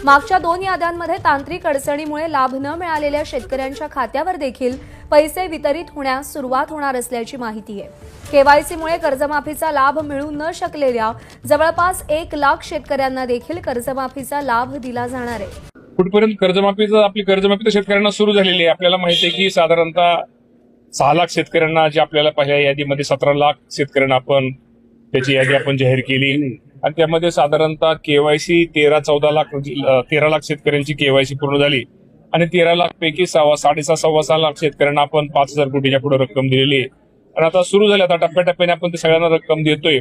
मागच्या 2 याद्यांमध्ये तांत्रिक अडचणीमुळे लाभ न मिळालेल्या शेतकऱ्यांच्या खात्यावर देखील पैसे वितरित होण्यास सुरुवात होणार असल्याची माहिती आहे। केवायसीमुळे कर्जमाफीचा लाभ मिळू न शकलेल्या जवळपास 1 लाख शेतकऱ्यांना देखील कर्जमाफीचा लाभ दिला जाणार आहे। कुठपर्यंत आपली कर्जमाफी तर शेतकऱ्यांना सुरू झालेली आहे। आपल्याला माहिती आहे की साधारणतः 6 लाख शेतकऱ्यांना जे आपल्याला पहिल्या यादीमध्ये 17 लाख शेतकऱ्यांना आपण त्याची यादी आपण जाहीर केली आणि त्यामध्ये साधारणतः केवायसी 13 लाख शेतकऱ्यांची केवायसी पूर्ण झाली आणि 13 लाख पैकी सव्वा सहा लाख शेतकऱ्यांना आपण 5,000 कोटीच्या पुढे रक्कम दिलेली आहे आणि आता सुरू झाली। आता टप्प्याटप्प्याने आपण ते सगळ्यांना रक्कम देतोय।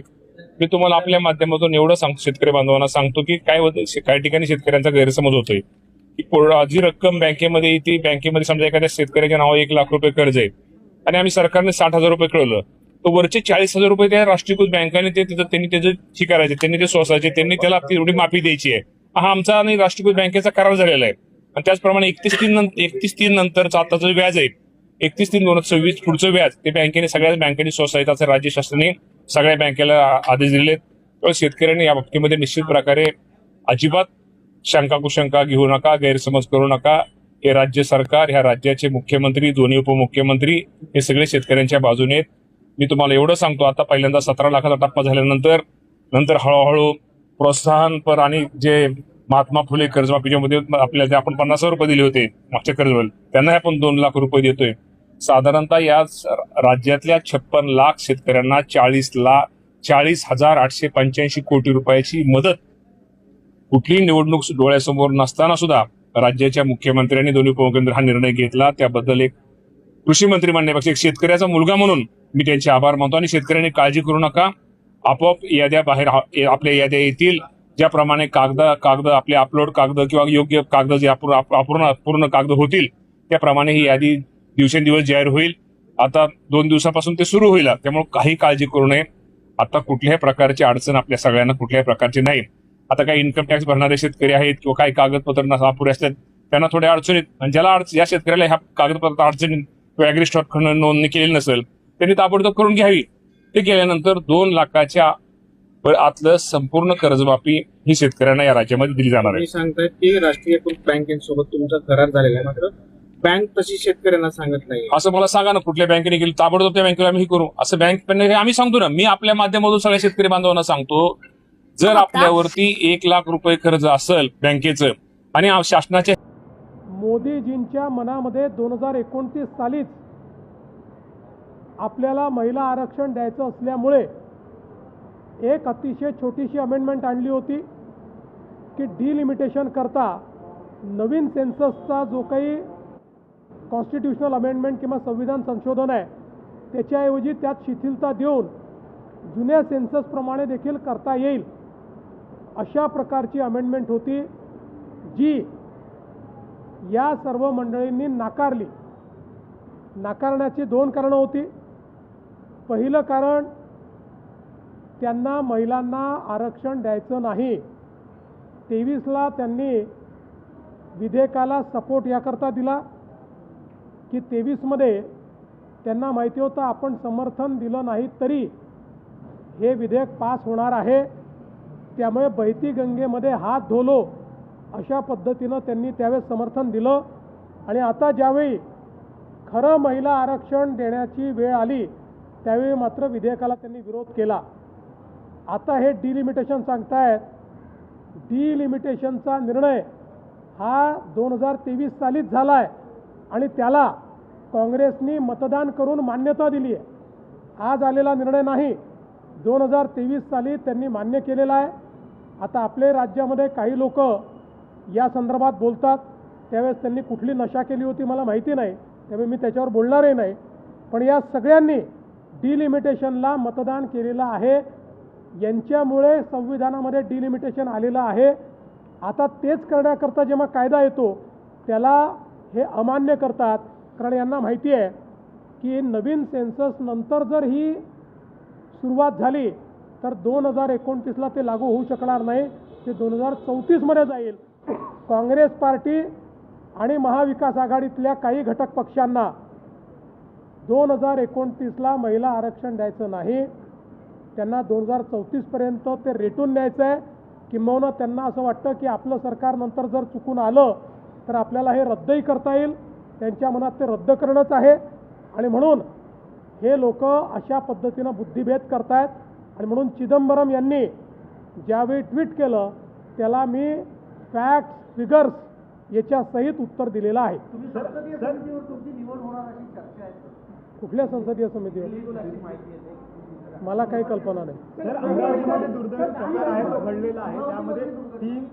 मी तुम्हाला आपल्या माध्यमातून एवढं सांगतो, शेतकरी बांधवांना सांगतो की काही ठिकाणी शेतकऱ्यांचा गैरसमज होतोय की जी रक्कम बँकेमध्ये येते, बँकेमध्ये समजा एखाद्या शेतकऱ्याच्या नावावर 1 लाख रुपये कर्ज आहे आणि आम्ही सरकारने 60,000 रुपये कळवलं, तर वरचे 40,000 रुपये त्या राष्ट्रीयकृत बँकाने त्यांनी त्याचं करायचे, त्यांनी ते सोसायचे, त्यांनी त्याला तेवढी माफी द्यायची आहे। हा आमचा आणि राष्ट्रीयकृत बँकेचा करार झालेला आहे आणि त्याचप्रमाणे 31/3 नंतरचा आता जो व्याज आहे 31/3/2026 पुढचं व्याज ते बँकेने सगळ्या बँकेने सोसायटीचं राज्य शासनाने सगळ्या बँकेला आदेश दिलेत। तर शेतकऱ्यांनी या बाबतीमध्ये निश्चित प्रकारे अजिबात शंका कुशंका घेऊ नका, गैरसमज करू नका। हे राज्य सरकार, ह्या राज्याचे मुख्यमंत्री, दोन्ही उपमुख्यमंत्री हे सगळे शेतकऱ्यांच्या बाजूने आहेत। मी तुम्हाला एवढं सांगतो, आता पहिल्यांदा 17 लाखाचा टप्पा झाल्यानंतर हळूहळू प्रोत्साहनपर आणि जे महात्मा फुले कर्जमाफीच्या मध्ये आपल्याला आपण 50,000 रुपये दिले होते मागच्या कर्जवर, त्यांना आपण 2 लाख रुपये देतोय। साधारणतः या राज्यातल्या 56 लाख शेतकऱ्यांना 40,885 कोटी रुपयाची मदत कुठलीही निवडणूक डोळ्यासमोर नसताना सुद्धा राज्याच्या मुख्यमंत्र्यांनी, दोन्ही उपमुख्यमंत्री हा निर्णय घेतला। त्याबद्दल एक कृषी मंत्री म्हणण्यापेक्षा एक शेतकऱ्याचा मुलगा म्हणून मी त्यांचे आभार मानतो आणि शेतकऱ्यांनी काळजी करू नका, आपोआप याद्या बाहेर आपल्या याद्या येतील। ज्याप्रमाणे कागद आपले अपलोड कागद किंवा योग्य कागद जे पूर्ण कागद होतील त्याप्रमाणे ही यादी दिवसेंदिवस जाहीर होईल। आता 2 दिवसापासून ते सुरू होईल, त्यामुळे काही काळजी करू नये। आता कुठल्याही प्रकारची अडचण आपल्या सगळ्यांना कुठल्याही प्रकारची नाही। आता काही इन्कम टॅक्स भरणारे शेतकरी आहेत किंवा काही कागदपत्र अपुरे असतात त्यांना थोड्या अडचणीत, आणि ज्याला या शेतकऱ्याला ह्या कागदपत्र अडचणीत किंवा ॲग्री स्टॉक नोंदणी केलेली नसेल त्यांनी ताबडतोब करून घ्यावी। ते केल्यानंतर 2 लाखाच्या आतलं संपूर्ण कर्जमाफी ही शेतकऱ्यांना या राज्यामध्ये दिली जाणार आहे। सांगतायत की राष्ट्रीयकृत बँकेसोबत तुमचा करार झालेला आहे, मात्र बँक तशी शेतकऱ्यांना सांगत नाही। असं मला सांगा ना, कुठल्या बँकेने केली, ताबडतोब त्या बँकेला आम्ही करू असं बँक आम्ही सांगतो ना। मी आपल्या माध्यमातून सगळ्या शेतकरी बांधवांना सांगतो, जर आपल्यावरती 1 लाख रुपये कर्ज असेल बँकेचं आणि शासनाच्या मोदीजींच्या मनामध्ये 2029 सालीच आपल्याला महिला आरक्षण द्यायचं असल्यामुळे एक अतिशय छोटीशी अमेंडमेंट आणली होती की डिलिमिटेशन करता नवीन सेन्ससचा जो काही कॉन्स्टिट्यूशनल अमेंडमेंट किंवा संविधान संशोधन आहे त्याच्याऐवजी त्यात शिथिलता देऊन जुन्या सेन्ससप्रमाणे देखील करता येईल अशा प्रकारची अमेंडमेंट होती, जी या सर्व मंडळींनी नाकारली। नाकारण्याची 2 कारणं होती। पहिलं कारण, त्यांना महिलांना आरक्षण द्यायचं नाही। 23ला त्यांनी विधेयकाला सपोर्ट याकरता दिला की 23मध्ये त्यांना माहिती होतं आपण समर्थन दिलं नाही तरी हे विधेयक पास होणार आहे, त्यामुळे बहती गंगेमध्ये हात धोलो अशा पद्धतीनं त्यांनी त्यावेळेस समर्थन दिलं। आणि आता ज्यावेळी खरं महिला आरक्षण देण्याची वेळ आली त्यावेळी मात्र विधेयकाला त्यांनी विरोध केला। आता हे डिलिमिटेशन सांगतायत, डिलिमिटेशनचा निर्णय हा 2023 सालीच झाला आहे आणि त्याला काँग्रेसनी मतदान करून मान्यता दिली आहे। आज आलेला निर्णय नाही, 2023 साली त्यांनी मान्य केलेला आहे। आता आपले राज्यामध्ये काही लोक या संदर्भात बोलतात, त्यावेळेस त्यांनी कुठली नशा केली होती मला माहिती नाही, त्यामुळे मी त्याच्यावर बोलणारही नाही। पण या सगळ्यांनी डिलिमिटेशनला मतदान केलेलं आहे, यांच्यामुळे संविधानामध्ये डिलिमिटेशन आलेलं आहे। आता तेच करण्याकरता जेव्हा कायदा येतो त्याला हे अमान्य करतात, कारण यांना माहिती आहे की नवीन सेन्सस नंतर जर ही सुरुवात झाली तर 2029ला ते लागू होऊ शकणार नाही, ते 2034मध्ये जाईल। काँग्रेस पार्टी आणि महाविकास आघाडीतल्या काही घटक पक्षांना 2029ला महिला आरक्षण द्यायचं नाही, त्यांना 2034पर्यंत ते रेटून न्यायचं आहे किंबहुना त्यांना असं वाटतं की आपलं सरकार नंतर जर चुकून आलं तर आपल्याला हे रद्दही करता येईल. त्यांच्या मनात ते रद्द करणंच आहे आणि म्हणून हे लोक अशा पद्धतीनं बुद्धिभेद करतायत. आणि म्हणून चिदंबरम यांनी ज्यावेळी ट्विट केलं त्याला मी फॅक्ट्स फिगर्स याच्या सहित उत्तर दिलेलं आहे. कुठल्या संसदीय समितीवर मला काही कल्पना नाही. सर, अमरावतीमध्ये दुर्दैवी प्रकार आहे तो घडलेला आहे, त्यामध्ये 3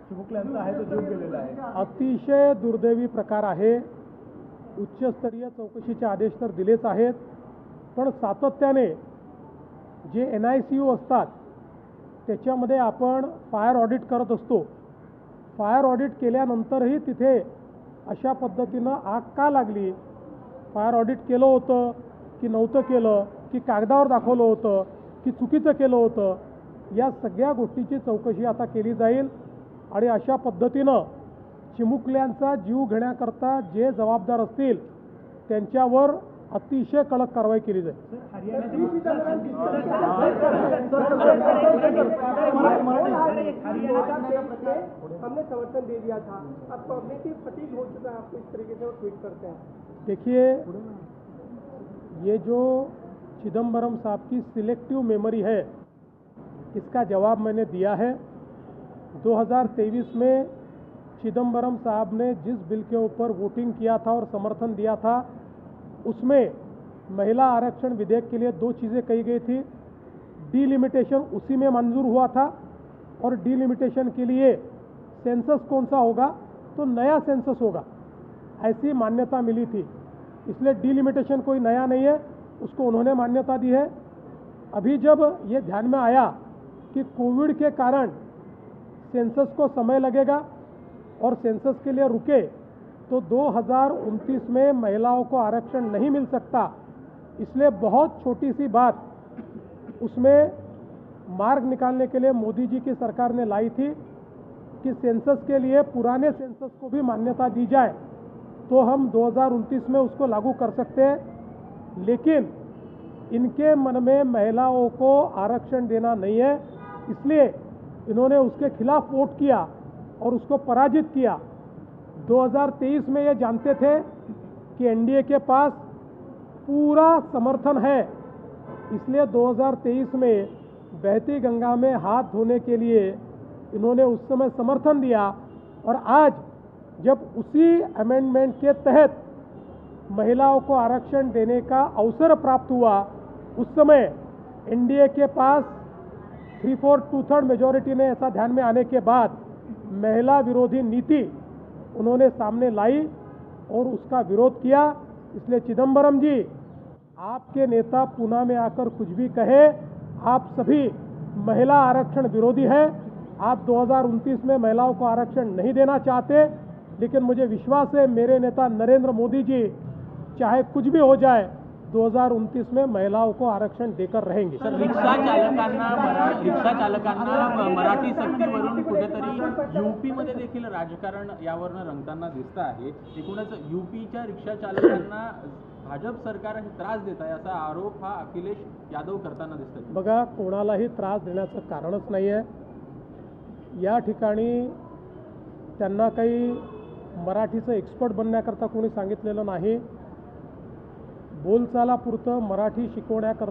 चिमुकल्यांचा आहे तो जीव गेलेला आहे. अतिशय दुर्दैवी प्रकार आहे. उच्चस्तरीय चौकशीचे आदेश तर दिलेच आहेत, पण सातत्याने जे NICU असतात त्याच्यामध्ये आपण फायर ऑडिट करत असतो. फायर ऑडिट केल्यानंतरही तिथे अशा पद्धतीनं आग का लागली, फायर ऑडिट केलं होतं की नव्हतं केलं, की कागदावर दाखवलं होतं की चुकीचं केलं होतं, या सगळ्या गोष्टीची चौकशी आता केली जाईल. आणि अशा पद्धतीनं चिमुकल्यांचा जीव घेण्याकरता जे जबाबदार असतील त्यांच्यावर अतिशय कडक कारवाई केली जाईल. हमने समर्थन दे दिया था, अब कॉग्निटिव फटीग हो चुका है, आपको इस तरीके से वो ट्वीट करते हैं. देखिए, ये जो चिदंबरम साहब की सिलेक्टिव मेमोरी है इसका जवाब मैंने दिया है. 2023 में चिदंबरम साहब ने जिस बिल के ऊपर वोटिंग किया था और समर्थन दिया था उसमें महिला आरक्षण विधेयक के लिए 2 चीज़ें कही गई थी. डीलिमिटेशन उसी में मंजूर हुआ था और डीलिमिटेशन के लिए सेंसस कौन सा होगा, तो नया सेंसस होगा, ऐसी मान्यता मिली थी. इसलिए डीलिमिटेशन कोई नया नहीं है, उसको उन्होंने मान्यता दी है. अभी जब ये ध्यान में आया कि कोविड के कारण सेंसस को समय लगेगा और सेंसस के लिए रुके तो 2029 में महिलाओं को आरक्षण नहीं मिल सकता, इसलिए बहुत छोटी सी बात उसमें मार्ग निकालने के लिए मोदी जी की सरकार ने लाई थी कि सेंसस के लिए पुराने सेंसस को भी मान्यता दी जाए तो हम 2029 में उसको लागू कर सकते हैं. लेकिन इनके मन में महिलाओं को आरक्षण देना नहीं है, इसलिए इन्होंने उसके खिलाफ वोट किया और उसको पराजित किया. 2023 में ये जानते थे कि NDA के पास पूरा समर्थन है, इसलिए 2023 में बहती गंगा में हाथ धोने के लिए इन्होंने उस समय समर्थन दिया. और आज जब उसी अमेंडमेंट के तहत महिलाओं को आरक्षण देने का अवसर प्राप्त हुआ, उस समय NDA के पास 3/4 2/3 मेजॉरिटी ने ऐसा ध्यान में आने के बाद महिला विरोधी नीति उन्होंने सामने लाई और उसका विरोध किया. इसलिए चिदंबरम जी, आपके नेता पूना में आकर कुछ भी कहे, आप सभी महिला आरक्षण विरोधी हैं. आप 2029 में महिलाओं को आरक्षण नहीं देना चाहते, लेकिन मुझे विश्वास है मेरे नेता नरेंद्र मोदी जी चाहे कुछ भी हो जाए 2029 में महिलाओं को आरक्षण देकर रहेंगे. सर, रिक्षा चालकांना मराठी सक्तीवरून कुठेतरी UP मध्ये देखील राजकारण यावरनं रंगताना दिसतं आहे. एकूणच UPच्या रिक्षा चालकांना भाजप सरकार त्रास देत आहे असा आरोप हा अखिलेश यादव करताना दिसतात. बघा, कोणालाही त्रास देण्याचं कारणच नाही आहे. या ठिकाणी त्यांना काही मराठीचं एक्सपर्ट बनण्याकरता कोणी सांगितलेलं नाही. बोलचालापुरतं मराठी शिकवण्याकरता